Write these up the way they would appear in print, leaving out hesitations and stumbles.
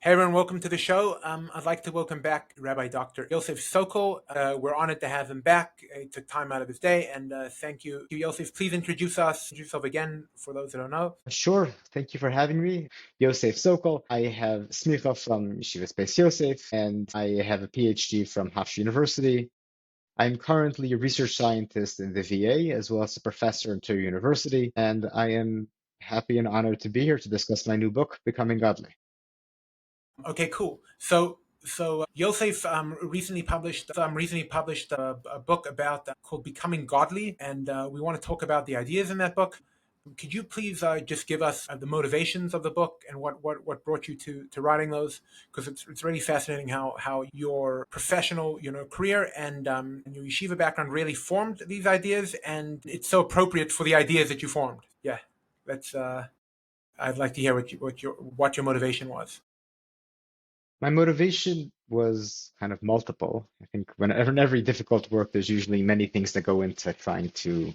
Hey everyone, welcome to the show. I'd like to welcome back Rabbi Dr. Josef Sokol. We're honored to have him back. He took time out of his day, and thank you. Josef, please introduce yourself again for those that don't know. Sure. Thank you for having me. Josef Sokol. I have smicha from Yeshiva Space Yosef, and I have a PhD from Hofstra University. I'm currently a research scientist in the VA, as well as a professor in Torah University, and I am happy and honored to be here to discuss my new book, Becoming Godly. Okay, cool. So Yosef recently published a book about called Becoming Godly, and we want to talk about the ideas in that book. Could you please just give us the motivations of the book and what brought you to writing those? Because it's really fascinating how your professional career and your yeshiva background really formed these ideas, and it's so appropriate for the ideas that you formed. Yeah, that's. I'd like to hear what your motivation was. My motivation was kind of multiple. I think whenever in every difficult work, there's usually many things that go into trying to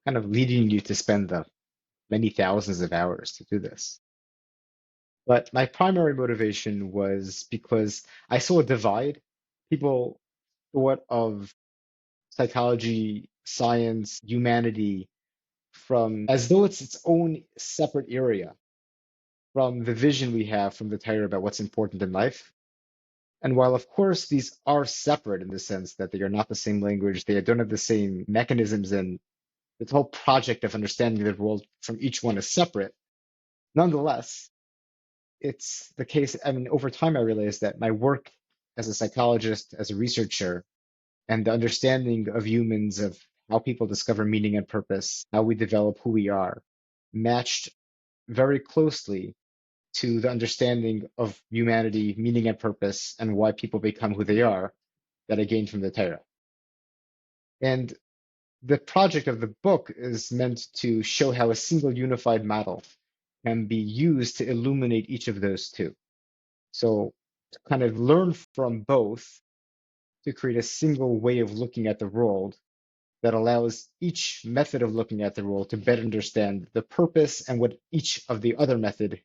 kind of leading you to spend the many thousands of hours to do this. But my primary motivation was because I saw a divide. People thought of psychology, science, humanity from as though it's its own separate area from the vision we have from the Torah about what's important in life. And while, of course, these are separate in the sense that they are not the same language, they don't have the same mechanisms, and the whole project of understanding the world from each one is separate, nonetheless, it's the case. I mean, over time, I realized that my work as a psychologist, as a researcher, and the understanding of humans, of how people discover meaning and purpose, how we develop who we are, matched very closely to the understanding of humanity, meaning and purpose, and why people become who they are that I gained from the Torah. And the project of the book is meant to show how a single unified model can be used to illuminate each of those two. So to kind of learn from both to create a single way of looking at the world that allows each method of looking at the world to better understand the purpose and what each of the other method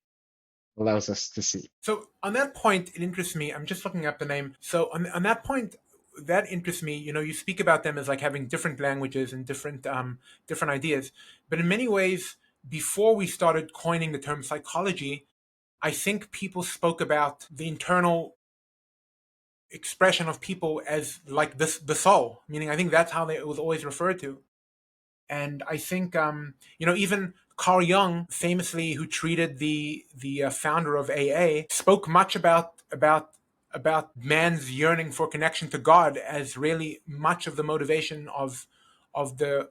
allows us to see. So on that point, it interests me. I'm just looking up the name. So on that point, that interests me. You speak about them as like having different languages and different ideas, but in many ways, before we started coining the term psychology, I think people spoke about the internal expression of people as like this the soul. Meaning, I think that's how it was always referred to. And I think even Carl Jung, famously, who treated the founder of AA, spoke much about man's yearning for connection to God as really much of the motivation of the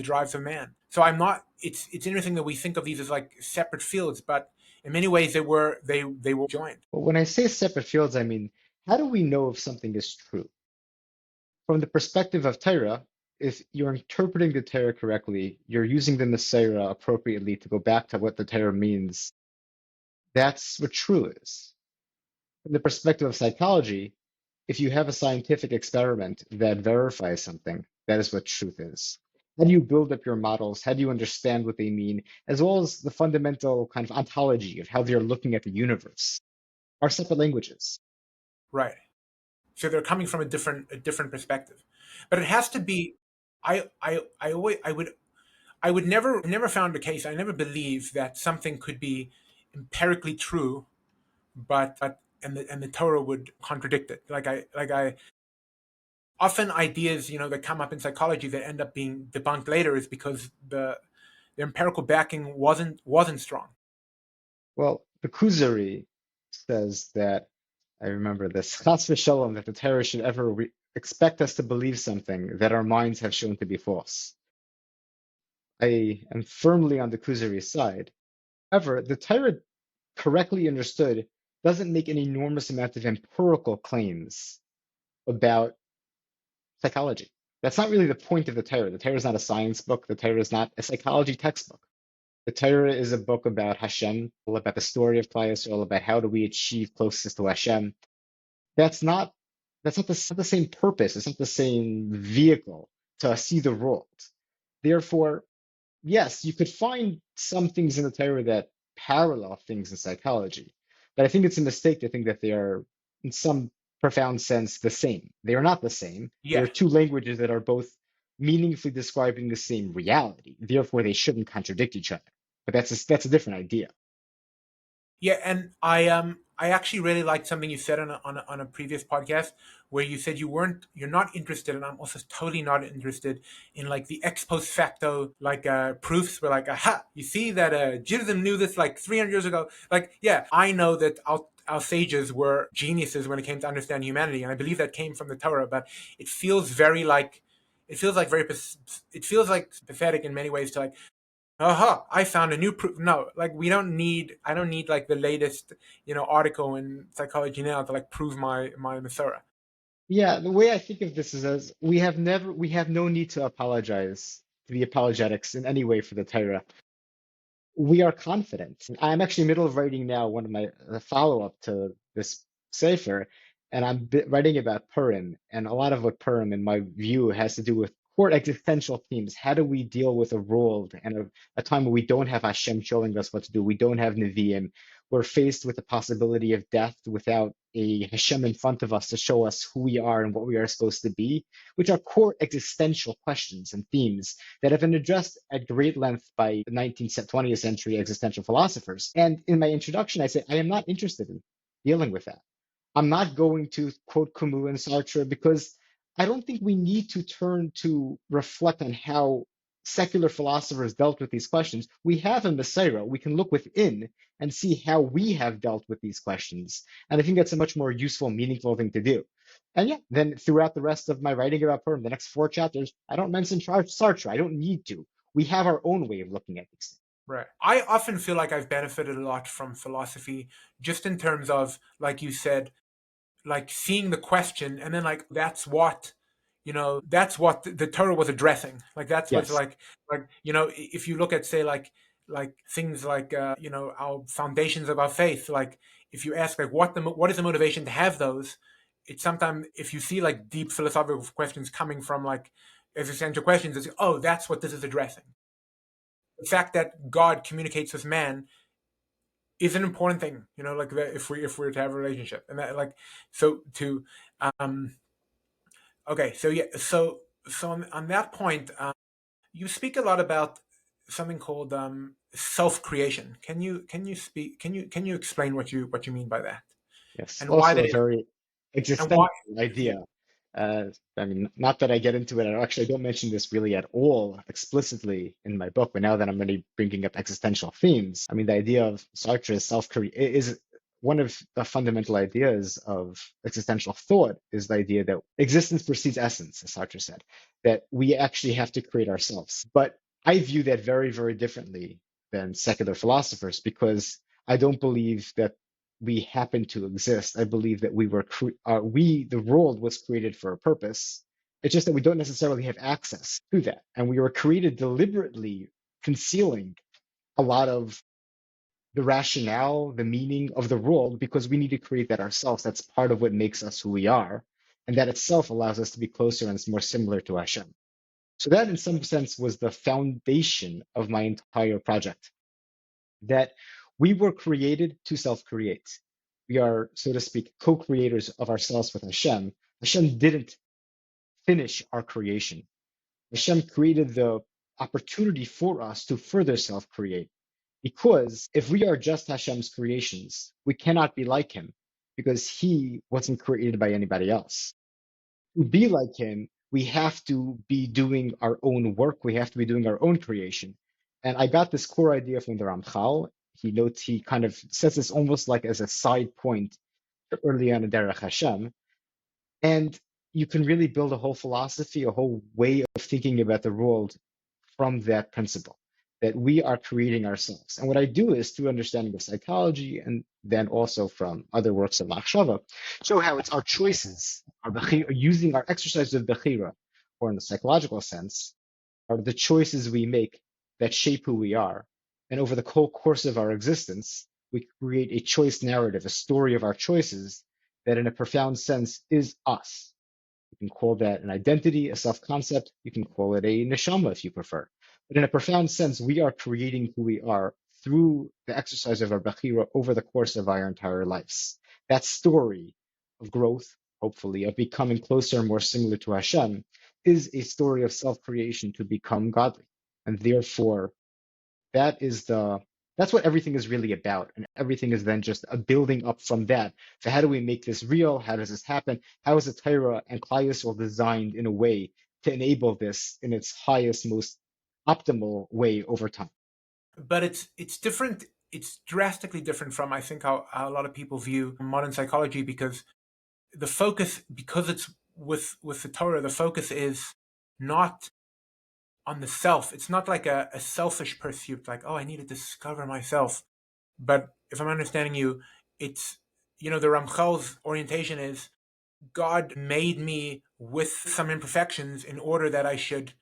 drives of man. So I'm not. It's interesting that we think of these as like separate fields, but in many ways they were joined. But when I say separate fields, I mean, how do we know if something is true? From the perspective of Torah, if you're interpreting the Torah correctly, you're using the Messiah appropriately to go back to what the Torah means. That's what true is. From the perspective of psychology, if you have a scientific experiment that verifies something, that is what truth is. How do you build up your models? How do you understand what they mean? As well as the fundamental kind of ontology of how they're looking at the universe are separate languages. Right. So they're coming from a different perspective, but it has to be. I always I would never found a case. I never believed that something could be empirically true, but the Torah would contradict it. Like I often ideas that come up in psychology that end up being debunked later is because the empirical backing wasn't strong. Well, the Kuzari says that, I remember this, Chas v'shalom, that the Torah should ever expect us to believe something that our minds have shown to be false. I am firmly on the Kuzari's side. However, the Torah, correctly understood, doesn't make an enormous amount of empirical claims about psychology. That's not really the point of the Torah. The Torah is not a science book. The Torah is not a psychology textbook. The Torah is a book about Hashem, all about the story of Klal Yisrael, about how do we achieve closeness to Hashem. That's not the same purpose. It's not the same vehicle to see the world. Therefore, yes, you could find some things in the Torah that parallel things in psychology. But I think it's a mistake to think that they are, in some profound sense, the same. They are not the same. They Yeah. are two languages that are both meaningfully describing the same reality. Therefore, they shouldn't contradict each other. But that's a different idea. Yeah, and I actually really liked something you said on a previous podcast where you said you're not interested, and I'm also totally not interested in like the ex post facto like proofs where like aha, you see that Judaism knew this like 300 years ago. Like yeah, I know that our sages were geniuses when it came to understand humanity, and I believe that came from the Torah, but it feels very like it feels like very it feels like pathetic in many ways to like aha, I found a new proof. No, like we don't need, I don't need like the latest, article in Psychology Now to like prove my Masora. Yeah, the way I think of this is as we have no need to apologize to the apologetics in any way for the Torah. We are confident. I'm actually middle of writing now one of my follow-up to this Sefer, and writing about Purim, and a lot of what Purim, in my view, has to do with core existential themes. How do we deal with a world and a time where we don't have Hashem showing us what to do? We don't have Nevi'im. We're faced with the possibility of death without a Hashem in front of us to show us who we are and what we are supposed to be, which are core existential questions and themes that have been addressed at great length by 19th, 20th century existential philosophers. And in my introduction, I say, I am not interested in dealing with that. I'm not going to quote Camus and Sartre because I don't think we need to turn to reflect on how secular philosophers dealt with these questions. We have a Messiah. We can look within and see how we have dealt with these questions. And I think that's a much more useful, meaningful thing to do. And yeah, then throughout the rest of my writing about Purim, the next four chapters, I don't mention Sartre. I don't need to. We have our own way of looking at these things. Right. I often feel like I've benefited a lot from philosophy, just in terms of, like you said, like seeing the question and then like that's what the Torah was addressing. Like that's what's Yes. like if you look at say like things like our foundations of our faith, like if you ask like what is the motivation to have those, it's sometimes if you see like deep philosophical questions coming from like existential questions, it's oh that's what this is addressing. The fact that God communicates with man is an important thing, like that if we're to have a relationship, and that like so to um okay, so yeah, so on that point, you speak a lot about something called self-creation. Can you explain what you mean by that, Yes, and why also that a is, very and why? existential idea. I mean, not that I get into it, actually, I don't mention this really at all explicitly in my book, but now that I'm really bringing up existential themes, I mean, the idea of Sartre's self-creation is one of the fundamental ideas of existential thought is the idea that existence precedes essence, as Sartre said, that we actually have to create ourselves. But I view that very, very differently than secular philosophers because I don't believe that we happen to exist. I believe that the world was created for a purpose. It's just that we don't necessarily have access to that. And we were created deliberately concealing a lot of the rationale, the meaning of the world, because we need to create that ourselves. That's part of what makes us who we are. And that itself allows us to be closer and it's more similar to Hashem. So that in some sense was the foundation of my entire project, that we were created to self-create. We are, so to speak, co-creators of ourselves with Hashem. Hashem didn't finish our creation. Hashem created the opportunity for us to further self-create. Because if we are just Hashem's creations, we cannot be like him because he wasn't created by anybody else. To be like him, we have to be doing our own work. We have to be doing our own creation. And I got this core idea from the Ramchal. He kind of says this almost like as a side point early on in Derech Hashem. And you can really build a whole philosophy, a whole way of thinking about the world from that principle, that we are creating ourselves. And what I do is through understanding of psychology and then also from other works of Machshava, show how it's our choices, using our exercise of Bechira, or in the psychological sense, are the choices we make that shape who we are. And over the whole course of our existence, we create a choice narrative, a story of our choices that in a profound sense is us. You can call that an identity, a self-concept. You can call it a neshama if you prefer. But in a profound sense, we are creating who we are through the exercise of our Bechira over the course of our entire lives. That story of growth, hopefully, of becoming closer and more similar to Hashem, is a story of self-creation to become godly. And therefore, that is the that's what everything is really about. And everything is then just a building up from that. So how do we make this real? How does this happen? How is the Torah and Klal Yisrael designed in a way to enable this in its highest, most optimal way over time? But it's different. It's drastically different from, I think, how a lot of people view modern psychology, because the focus, because it's with the Torah, the focus is not on the self. It's not like a selfish pursuit, like, oh, I need to discover myself. But if I'm understanding you, it's, the Ramchal's orientation is God made me with some imperfections in order that I should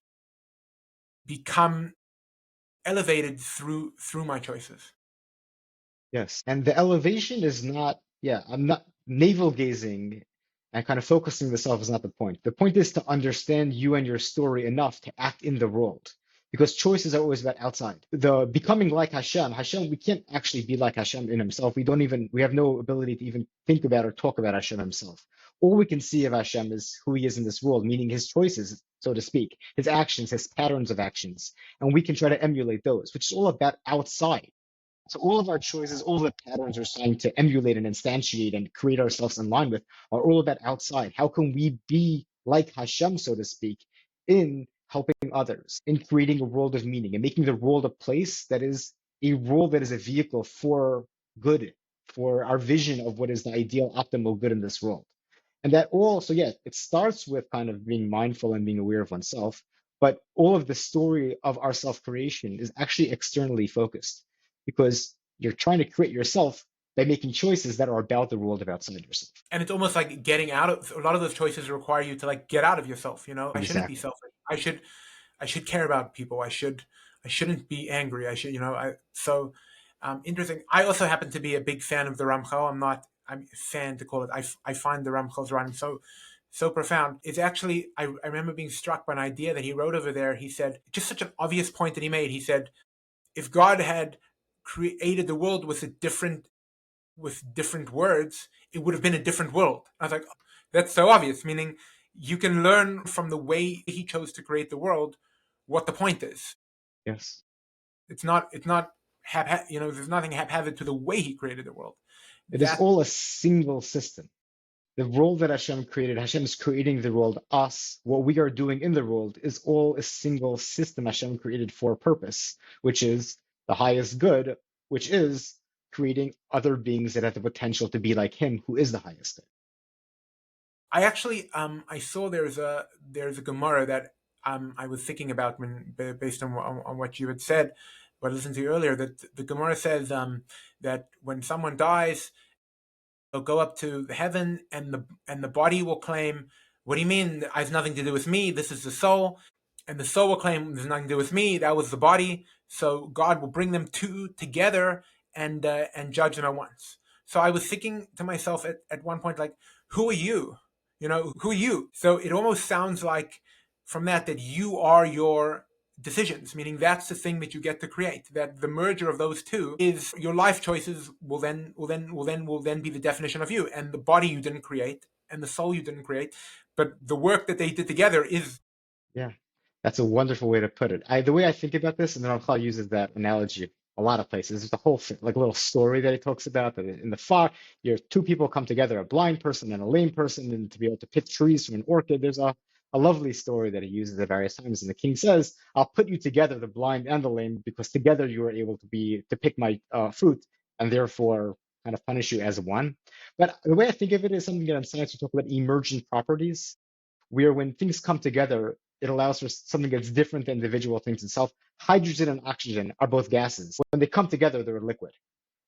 become elevated through my choices. Yes. And the elevation is not, yeah, I'm not navel gazing and kind of focusing the self is not the point. The point is to understand you and your story enough to act in the world. Because choices are always about outside. The becoming like Hashem, we can't actually be like Hashem in himself. We have no ability to even think about or talk about Hashem himself. All we can see of Hashem is who he is in this world, meaning his choices, so to speak, his actions, his patterns of actions. And we can try to emulate those, which is all about outside. So all of our choices, all the patterns we're trying to emulate and instantiate and create ourselves in line with are all about outside. How can we be like Hashem, so to speak, in helping others, in creating a world of meaning and making the world a place that is a world that is a vehicle for good, for our vision of what is the ideal, optimal good in this world. And that all, so yeah, it starts with kind of being mindful and being aware of oneself, but all of the story of our self-creation is actually externally focused because you're trying to create yourself by making choices that are about the world of outside yourself. And it's almost like getting out of, a lot of those choices require you to like get out of yourself. I shouldn't be Exactly. selfish. I should care about people. I shouldn't be angry. I should, interesting. I also happen to be a big fan of the Ramchal. I'm a fan to call it. I find the Ramchal's writing so profound. It's actually, I remember being struck by an idea that he wrote over there. He said, just such an obvious point that he made. He said, if God had created the world with different words, it would have been a different world. I was like, oh, that's so obvious, meaning you can learn from the way he chose to create the world what the point is. Yes. It's not there's nothing haphazard to the way he created the world. It is That all a single system. The world that Hashem created, Hashem is creating the world, us, what we are doing in the world is all a single system Hashem created for a purpose, which is the highest good, which is creating other beings that have the potential to be like him, who is the highest good. I actually I saw there's a Gemara that I was thinking about based on what you had said, what I listened to earlier, that the Gemara says that when someone dies, they'll go up to heaven, and the body will claim, "What do you mean? It has nothing to do with me. This is the soul." And the soul will claim, "There's nothing to do with me. That was the body." So God will bring them two together and judge them at once. So I was thinking to myself at one point, like, who are you? Who are you? So it almost sounds like from that you are your decisions, meaning that's the thing that you get to create. That the merger of those two is your life choices will then be the definition of you, and the body you didn't create, and the soul you didn't create, but the work that they did together is. Yeah, that's a wonderful way to put it. The way I think about this, and then Ramchal uses that analogy a lot of places. There's a whole like little story that he talks about that in the far, your two people come together, a blind person and a lame person, and to be able to pick trees from an orchid. There's a lovely story that he uses at various times. And the king says, "I'll put you together, the blind and the lame, because together you are able to pick my fruit, and therefore kind of punish you as one." But the way I think of it is something that in science we talk about emergent properties where when things come together, it allows for something that's different than individual things itself. Hydrogen and oxygen are both gases. When they come together, they're a liquid.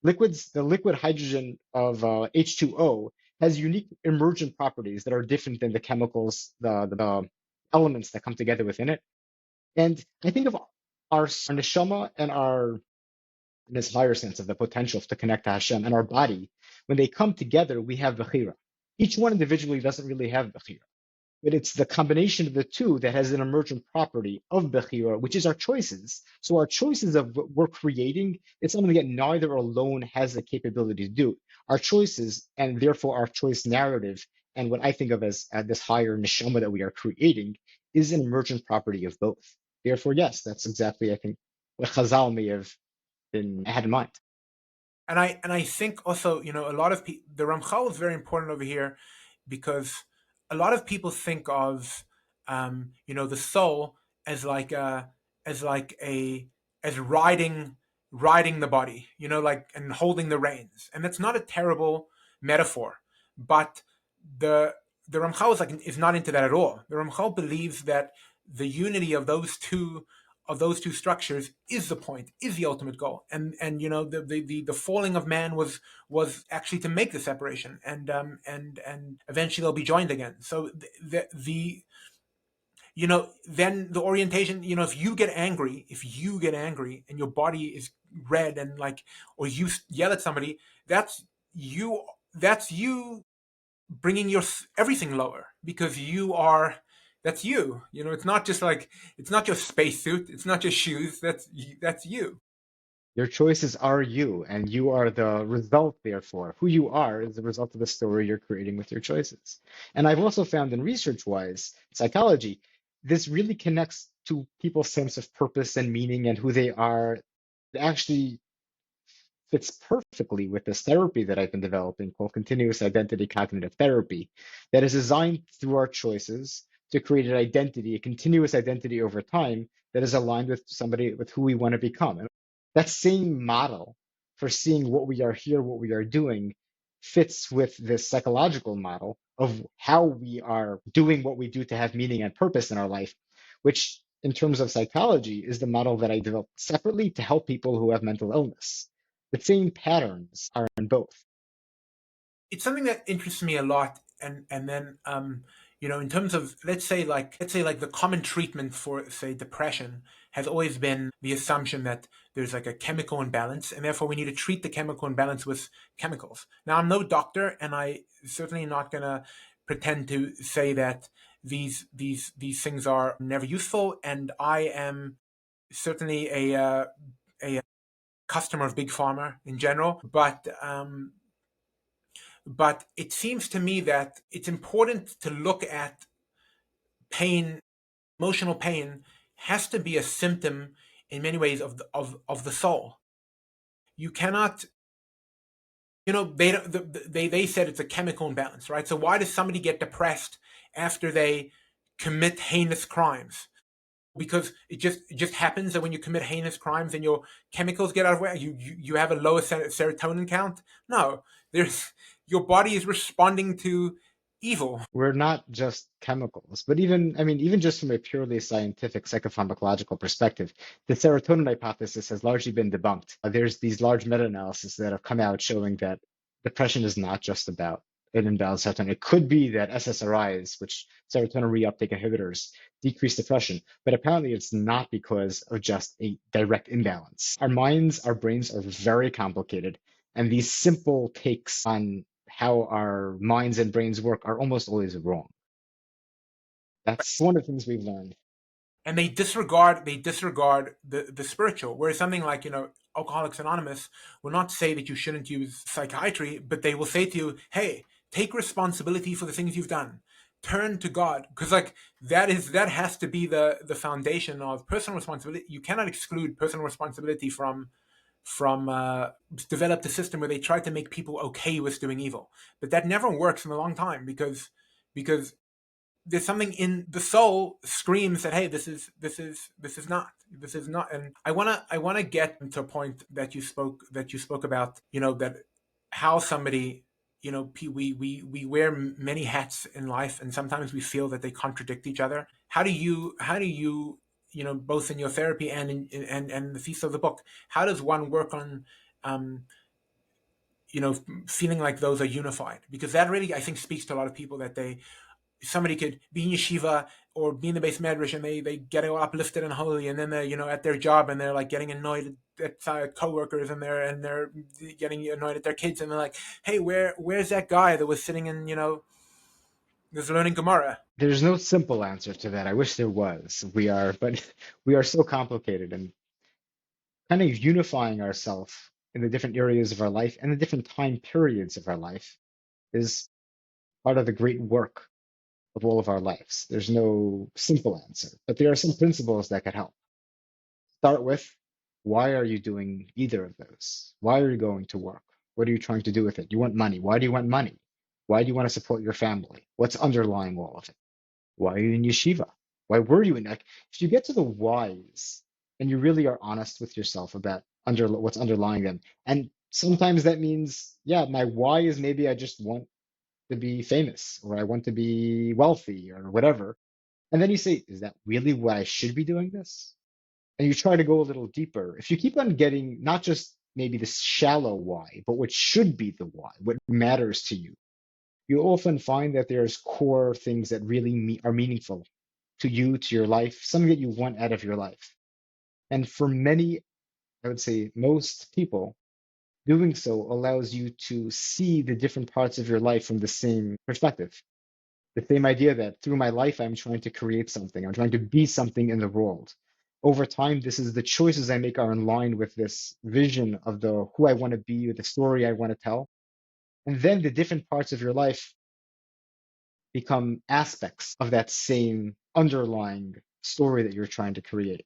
The liquid hydrogen of H2O has unique emergent properties that are different than the chemicals, the elements that come together within it. And I think of our neshama and in this higher sense of the potential to connect to Hashem and our body, when they come together, we have Bechira. Each one individually doesn't really have Bechira. but it's the combination of the two that has an emergent property of Bechira, which is our choices. So our choices of what we're creating, it's something that neither alone has the capability to do. Our choices, and therefore our choice narrative, and what I think of as this higher neshama that we are creating, is an emergent property of both. Therefore, yes, that's exactly, I think, what Chazal may have been had in mind. And I think also, a lot of people, the Ramchal is very important over here, because a lot of people think of the soul as like a as like a as riding the body, like, and holding the reins, and that's not a terrible metaphor, but the the Ramchal is not into that at all. The Ramchal believes that the unity of those two structures is the point, is the ultimate goal, and the falling of man was actually to make the separation, and eventually they'll be joined again. So then the orientation, if you get angry and your body is red, and like, or you yell at somebody, that's you bringing your everything lower, because that's you. It's not just spacesuit, it's not just shoes. That's you. Your choices are you, and you are the result, therefore. Who you are is the result of the story you're creating with your choices. And I've also found in research-wise, psychology, this really connects to people's sense of purpose and meaning and who they are. It actually fits perfectly with this therapy that I've been developing called continuous identity cognitive therapy, that is designed through our choices to create an identity, a continuous identity over time that is aligned with somebody with who we want to become. And that same model for seeing what we are here, what we are doing, fits with this psychological model of how we are doing what we do to have meaning and purpose in our life, which in terms of psychology is the model that I developed separately to help people who have mental illness. The same patterns are in both. It's something that interests me a lot, and then in terms of, let's say like the common treatment for, say, depression has always been the assumption that there's like a chemical imbalance, and therefore we need to treat the chemical imbalance with chemicals. Now, I'm no doctor, and I certainly not going to pretend to say that these things are never useful, and I am certainly a customer of big pharma in general, but it seems to me that it's important to look at pain. Emotional pain has to be a symptom in many ways of the soul. You cannot, they said it's a chemical imbalance, right? So why does somebody get depressed after they commit heinous crimes? Because it just happens that when you commit heinous crimes and your chemicals get out of whack, you have a lower serotonin count. No, there's your body is responding to evil. We're not just chemicals, but even, I mean, even just from a purely scientific psychopharmacological perspective, the serotonin hypothesis has largely been debunked. There's these large meta-analyses that have come out showing that depression is not just about an imbalanced serotonin. It could be that SSRIs, which serotonin reuptake inhibitors, decrease depression, but apparently it's not because of just a direct imbalance. Our minds, our brains are very complicated, and these simple takes on how our minds and brains work are almost always wrong. That's one of the things we've learned. And they disregard the spiritual. Whereas something like, Alcoholics Anonymous will not say that you shouldn't use psychiatry, but they will say to you, hey, take responsibility for the things you've done, turn to God, because like that has to be the foundation of personal responsibility. You cannot exclude personal responsibility from develop the system where they try to make people okay with doing evil, but that never works in the long time, because there's something in the soul screams that, hey, this is not. And I want to get to a point that you spoke about, that how somebody, we wear many hats in life, and sometimes we feel that they contradict each other. How do you both in your therapy and in the thesis of the book, how does one work on um feeling like those are unified? Because that really, I think, speaks to a lot of people, that somebody could be in yeshiva or be in the base medrash, and they get uplifted and holy, and then they're at their job, and they're like getting annoyed at coworkers, and they're getting annoyed at their kids, and they're like, hey, where's that guy that was sitting in There's learning Gemara. There's no simple answer to that. I wish there was. But we are so complicated, and kind of unifying ourselves in the different areas of our life and the different time periods of our life is part of the great work of all of our lives. There's no simple answer, but there are some principles that could help. Start with, why are you doing either of those? Why are you going to work? What are you trying to do with it? You want money. Why do you want money? Why do you want to support your family? What's underlying all of it? Why are you in yeshiva? Why were you in that? If you get to the whys and you really are honest with yourself about what's underlying them, and sometimes that means, yeah, my why is maybe I just want to be famous or I want to be wealthy or whatever. And then you say, is that really why I should be doing this? And you try to go a little deeper. If you keep on getting not just maybe the shallow why, but what should be the why, what matters to you, you often find that there's core things that really are meaningful to you, to your life, something that you want out of your life. And for many, I would say most people, doing so allows you to see the different parts of your life from the same perspective. The same idea that through my life, I'm trying to create something, I'm trying to be something in the world. Over time, this is the choices I make are in line with this vision of the who I want to be, or the story I want to tell. And then the different parts of your life become aspects of that same underlying story that you're trying to create.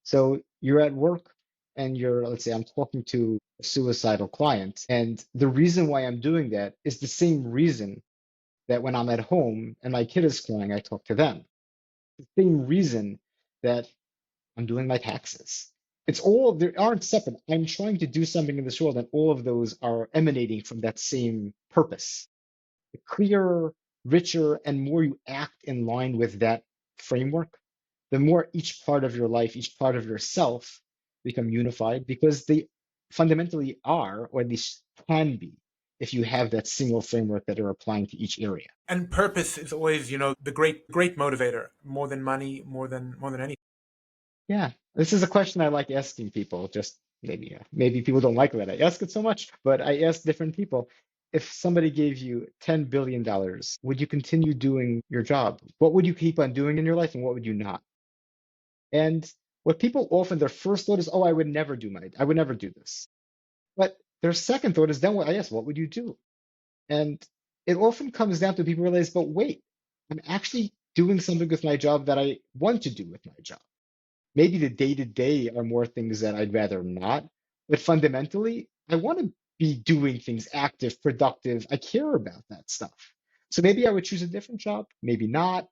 So you're at work and let's say I'm talking to a suicidal client. And the reason why I'm doing that is the same reason that when I'm at home and my kid is crying, I talk to them. The same reason that I'm doing my taxes. It's all, they aren't separate. I'm trying to do something in this world, and all of those are emanating from that same purpose. The clearer, richer, and more you act in line with that framework, the more each part of your life, each part of yourself become unified because they fundamentally are, or at least can be, if you have that single framework that are applying to each area. And purpose is always, the great motivator, more than money, more than anything. Yeah, this is a question I like asking people. Just maybe people don't like that I ask it so much, but I ask different people. If somebody gave you $10 billion, would you continue doing your job? What would you keep on doing in your life, and what would you not? And what people often their first thought is, "Oh, I would never do this." But their second thought is, then what? I ask, what would you do? And it often comes down to people realize, but wait, I'm actually doing something with my job that I want to do with my job. Maybe the day to day are more things that I'd rather not, but fundamentally, I want to be doing things active, productive. I care about that stuff. So maybe I would choose a different job, maybe not.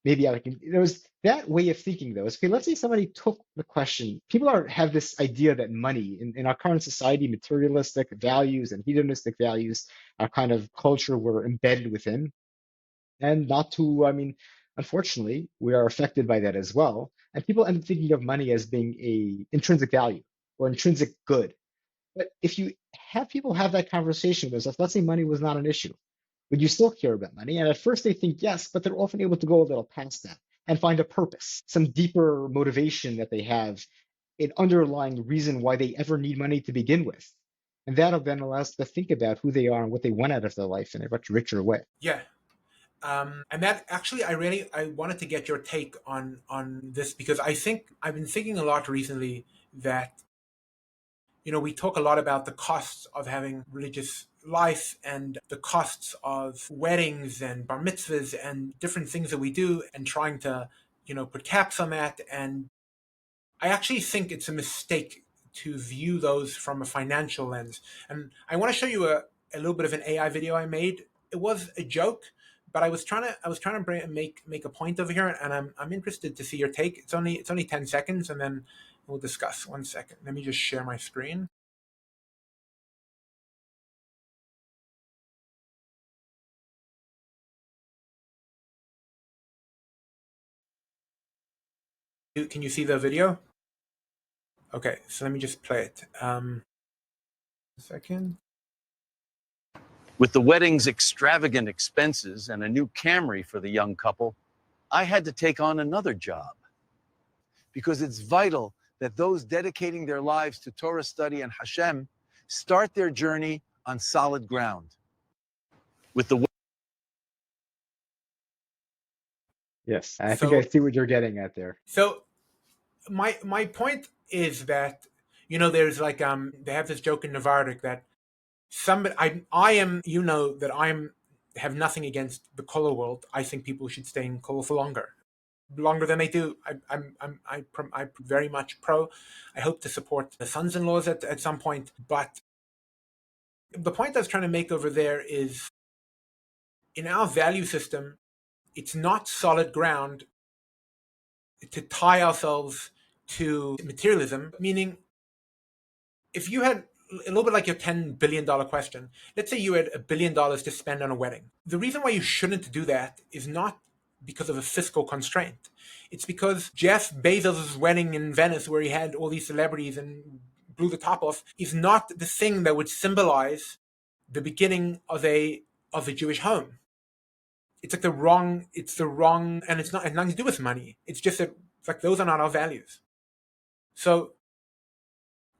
Maybe I can. There was that way of thinking, though. Okay, let's say somebody took the question. People have this idea that money in our current society, materialistic values and hedonistic values, our kind of culture, were embedded within. And not to, I mean, unfortunately, we are affected by that as well. And people end up thinking of money as being a intrinsic value or intrinsic good. But if you have people have that conversation with themselves, let's say money was not an issue, would you still care about money? And at first they think yes, but they're often able to go a little past that and find a purpose, some deeper motivation that they have, an underlying reason why they ever need money to begin with. And that then allows them to think about who they are and what they want out of their life in a much richer way. Yeah. And that actually, I wanted to get your take on this because I think I've been thinking a lot recently that we talk a lot about the costs of having religious life and the costs of weddings and bar mitzvahs and different things that we do and trying to put caps on that. And I actually think it's a mistake to view those from a financial lens. And I want to show you a little bit of an AI video I made. It was a joke, but I was trying to make a point over here, and I'm interested to see your take. It's only 10 seconds, and then we'll discuss. 1 second. Let me just share my screen. Can you see the video? Okay, so let me just play it. A second. With the wedding's extravagant expenses and a new Camry for the young couple, I had to take on another job. Because it's vital that those dedicating their lives to Torah study and Hashem start their journey on solid ground. With the Yes, I think I So see what you're getting at there. so my point is that there's like they have this joke in Navardic that somebody I am that I'm have nothing against the color world. I think people should stay in color for longer than they do. I very much pro. I hope to support the sons-in-laws at some point. But the point I was trying to make over there is, in our value system, it's not solid ground to tie ourselves to materialism. Meaning, if you had a little bit like your $10 billion question, let's say you had $1 billion to spend on a wedding. The reason why you shouldn't do that is not because of a fiscal constraint. It's because Jeff Bezos' wedding in Venice, where he had all these celebrities and blew the top off, is not the thing that would symbolize the beginning of a Jewish home. It's like the wrong, and it's nothing to do with money. It's just that it's like those are not our values. So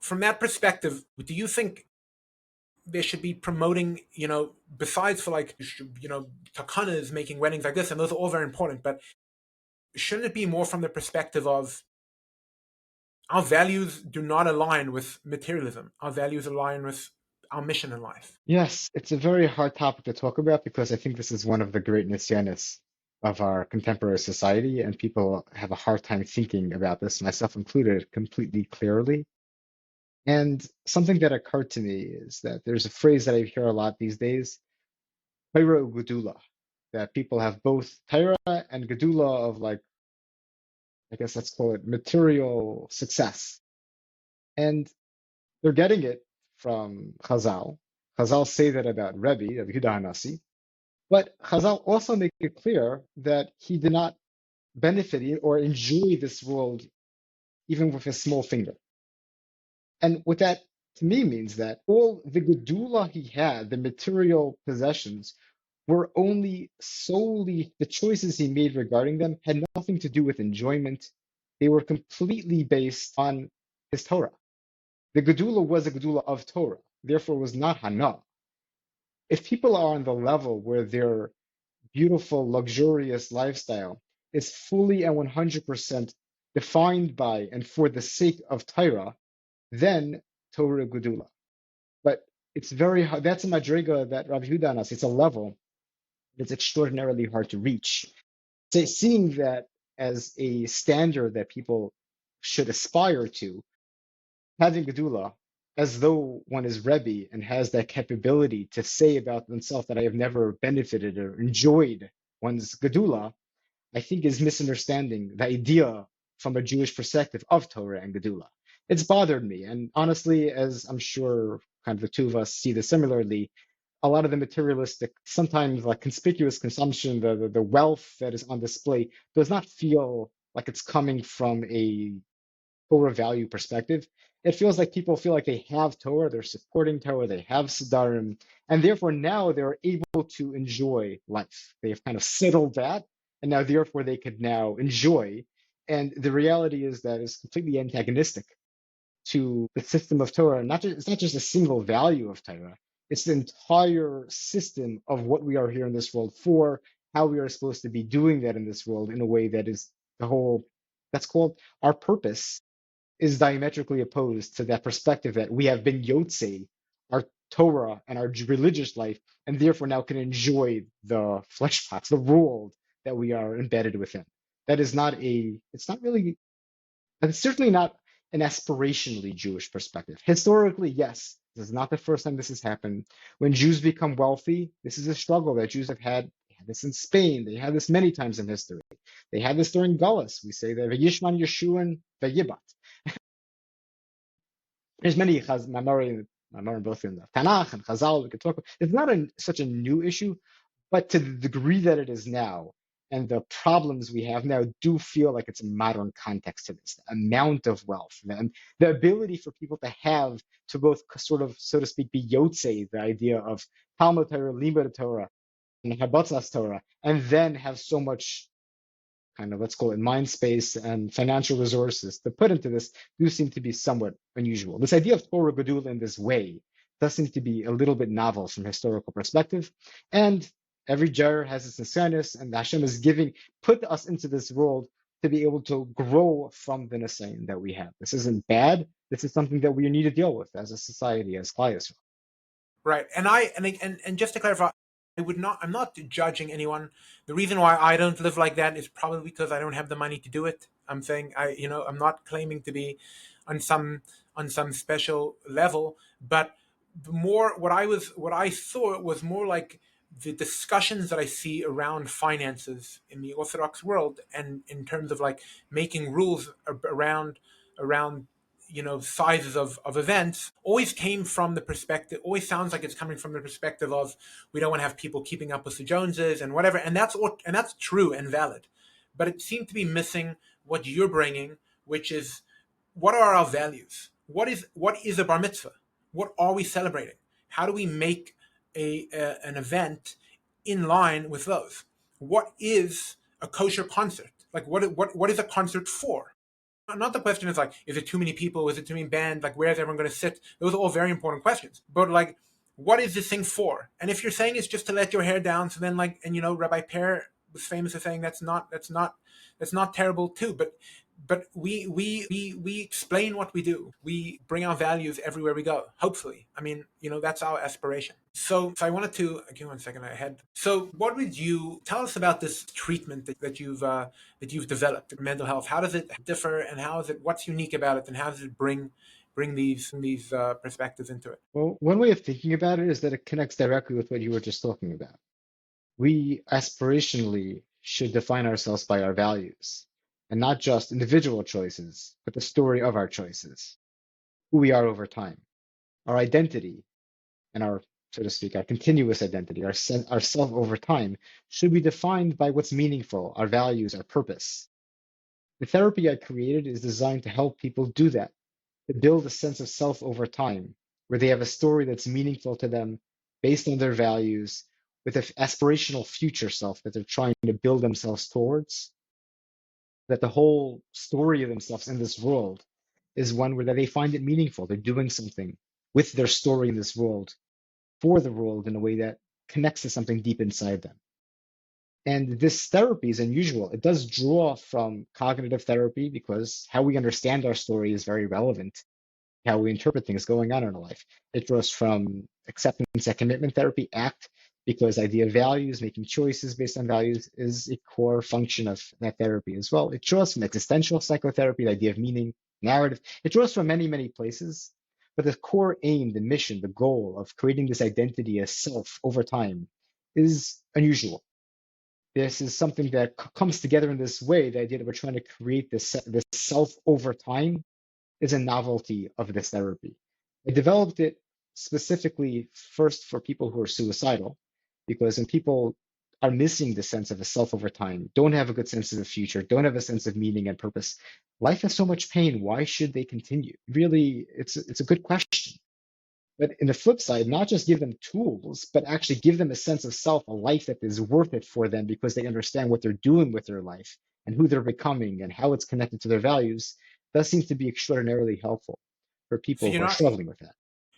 from that perspective, do you think they should be promoting, besides for like, takanas making weddings like this, and those are all very important, but shouldn't it be more from the perspective of our values do not align with materialism? Our values align with our mission in life. Yes, it's a very hard topic to talk about because I think this is one of the great nisyanis of our contemporary society, and people have a hard time thinking about this, myself included, completely clearly. And something that occurred to me is that there's a phrase that I hear a lot these days, Torah Gedula, that people have both Torah and Gedula of, like, I guess let's call it material success. And they're getting it from Chazal. Chazal say that about Rabbi Yehuda Hanasi, but Chazal also make it clear that he did not benefit or enjoy this world even with a small finger. And what that to me means that all the gedula he had, the material possessions, were only solely the choices he made regarding them had nothing to do with enjoyment. They were completely based on his Torah. The gedula was a gedula of Torah, therefore was not hana. If people are on the level where their beautiful, luxurious lifestyle is fully and 100% defined by and for the sake of Torah, then Torah Gedula. But it's very hard. That's a madriga that Rabbi Yehuda has. It's a level that's extraordinarily hard to reach. So seeing that as a standard that people should aspire to, having Gedula as though one is Rebbe and has that capability to say about oneself that I have never benefited or enjoyed one's Gedula, I think is misunderstanding the idea from a Jewish perspective of Torah and Gedula. It's bothered me. And honestly, as I'm sure kind of the two of us see this similarly, a lot of the materialistic, sometimes like conspicuous consumption, the wealth that is on display does not feel like it's coming from a Torah value perspective. It feels like people feel like they have Torah, they're supporting Torah, they have Siddharim, and therefore now they're able to enjoy life. They have kind of settled that, and now therefore they could now enjoy. And the reality is that it's completely antagonistic to the system of Torah. It's not just a single value of Torah, it's the entire system of what we are here in this world for, how we are supposed to be doing that in this world in a way that is the whole, that's called our purpose, is diametrically opposed to that perspective that we have been Yotze, our Torah and our religious life, and therefore now can enjoy the flesh pots, the world that we are embedded within. That is not it's not really, it's certainly not an aspirationally Jewish perspective. Historically, yes, this is not the first time this has happened. When Jews become wealthy, this is a struggle that Jews have had. They had this in Spain. They had this many times in history. They had this during Gullus. We say that V'yishman Yeshuan V'yibat. There's many Mamorim both in the Tanakh and Chazal. We could talk. It's not such a new issue, but to the degree that it is now, and the problems we have now do feel like it's a modern context to this. The amount of wealth, and the ability for people to both sort of, so to speak, be Yotze, the idea of Talmud Torah, Limud Torah, and Habatzas Torah, and then have so much kind of, let's call it, mind space and financial resources to put into this do seem to be somewhat unusual. This idea of Torah Gedula in this way does seem to be a little bit novel from a historical perspective. And Every jar has its nisanis, and Hashem is put us into this world to be able to grow from the nisayon that we have. This isn't bad. This is something that we need to deal with as a society, as Klal Yisrael. Right. And just to clarify, I'm not judging anyone. The reason why I don't live like that is probably because I don't have the money to do it. I'm saying I'm not claiming to be on some special level, but more what I saw was more like the discussions that I see around finances in the Orthodox world, and in terms of like making rules around sizes of events, always came from the perspective, always sounds like it's coming from the perspective of, we don't want to have people keeping up with the Joneses and whatever, and that's true and valid, but it seemed to be missing what you're bringing, which is, what are our values? What is a bar mitzvah? What are we celebrating? How do we make an event in line with those? What is a kosher concert? Like, what is a concert for? Not the question is like, is it too many people? Is it too many bands? Like, where is everyone going to sit? Those are all very important questions. But like, what is this thing for? And if you're saying it's just to let your hair down, so then like, and Rabbi Per was famous for saying that's not terrible too. But we explain what we do. We bring our values everywhere we go. Hopefully, I mean, that's our aspiration. So I wanted to give 1 second ahead. So, what would you tell us about this treatment that you've developed in mental health? How does it differ, and what's unique about it, and how does it bring these perspectives into it? Well, one way of thinking about it is that it connects directly with what you were just talking about. We aspirationally should define ourselves by our values, and not just individual choices, but the story of our choices, who we are over time, our identity, and our, so to speak, our continuous identity, our self over time, should be defined by what's meaningful, our values, our purpose. The therapy I created is designed to help people do that, to build a sense of self over time, where they have a story that's meaningful to them, based on their values, with an aspirational future self that they're trying to build themselves towards, that the whole story of themselves in this world is one where they find it meaningful. They're doing something with their story in this world, for the world, in a way that connects to something deep inside them. And this therapy is unusual. It does draw from cognitive therapy, because how we understand our story is very relevant, how we interpret things going on in our life. It draws from acceptance and commitment therapy, ACT, because idea of values, making choices based on values, is a core function of that therapy as well. It draws from existential psychotherapy, the idea of meaning, narrative. It draws from many, many places. But the core aim, the mission, the goal of creating this identity as self over time is unusual. This is something that comes together in this way. The idea that we're trying to create this self over time is a novelty of this therapy. I developed it specifically first for people who are suicidal, because when people are missing the sense of a self over time, don't have a good sense of the future, don't have a sense of meaning and purpose, life has so much pain. Why should they continue? Really, it's a good question. But in the flip side, not just give them tools, but actually give them a sense of self, a life that is worth it for them, because they understand what they're doing with their life and who they're becoming and how it's connected to their values, does seem to be extraordinarily helpful for So people who are struggling with that.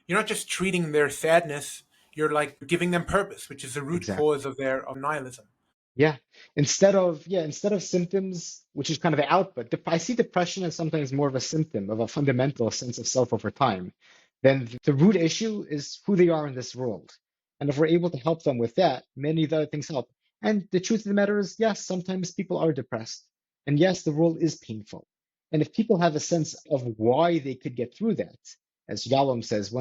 you're not just treating their sadness, you're like giving them purpose, which is the root Exactly. cause of nihilism. Yeah. Instead of symptoms, which is kind of an output. I see depression as sometimes more of a symptom of a fundamental sense of self over time. Then the root issue is who they are in this world. And if we're able to help them with that, many of the other things help. And the truth of the matter is, yes, sometimes people are depressed. And yes, the world is painful. And if people have a sense of why they could get through that, as Yalom says,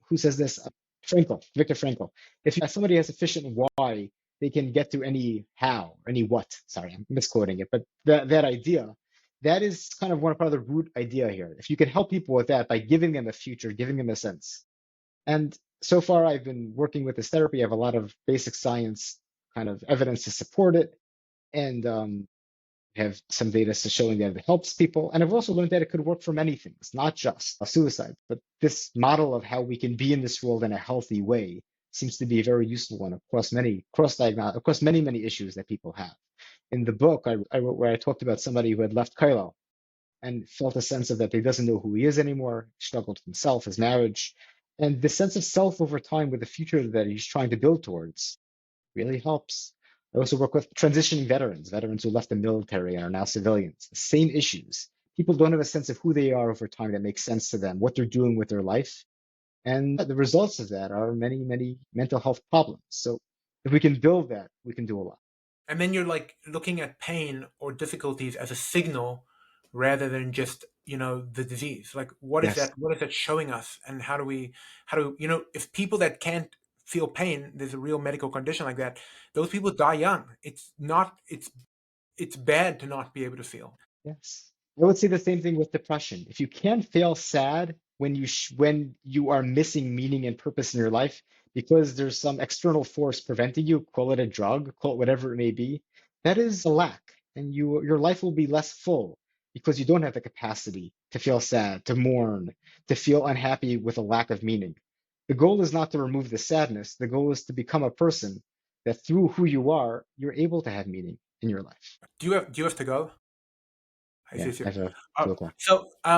who says this? Viktor Frankl. If somebody has sufficient why, they can get through any what. Sorry, I'm misquoting it, but that idea, that is kind of part of the root idea here. If you can help people with that by giving them a future, giving them a sense. And so far, I've been working with this therapy. I have a lot of basic science kind of evidence to support it, and have some data showing that it helps people. And I've also learned that it could work for many things, not just a suicide, but this model of how we can be in this world in a healthy way seems to be a very useful one across many issues that people have. In the book, I wrote where I talked about somebody who had left Kailo and felt a sense of that he doesn't know who he is anymore, struggled with himself, his marriage, and the sense of self over time with the future that he's trying to build towards. really helps. I also work with transitioning veterans who left the military and are now civilians. The same issues. People don't have a sense of who they are over time that makes sense to them, what they're doing with their life. And the results of that are many, many mental health problems. So if we can build that, we can do a lot. And then you're like looking at pain or difficulties as a signal rather than just, the disease. Like Yes. what is that showing us, and how do if people that can't feel pain, there's a real medical condition like that, those people die young. It's bad to not be able to feel. Yes. I would say the same thing with depression. If you can't feel sad when you are missing meaning and purpose in your life because there's some external force preventing you, call it a drug, call it whatever it may be, that is a lack. And your life will be less full because you don't have the capacity to feel sad, to mourn, to feel unhappy with a lack of meaning. The goal is not to remove the sadness. The goal is to become a person that through who you are, you're able to have meaning in your life. Do you have to go? I see. Yeah, I see. I have a Oh, 2 o'clock. so I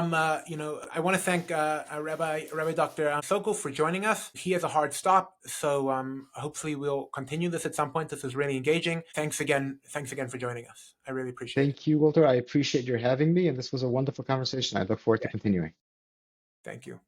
want to thank Rabbi Dr. Sokol for joining us. He has a hard stop, so hopefully we'll continue this at some point. This is really engaging. Thanks again. Thanks again for joining us. I really appreciate it. Thank you, Walter. I appreciate your having me, and this was a wonderful conversation. I look forward to Yeah, continuing. thank you.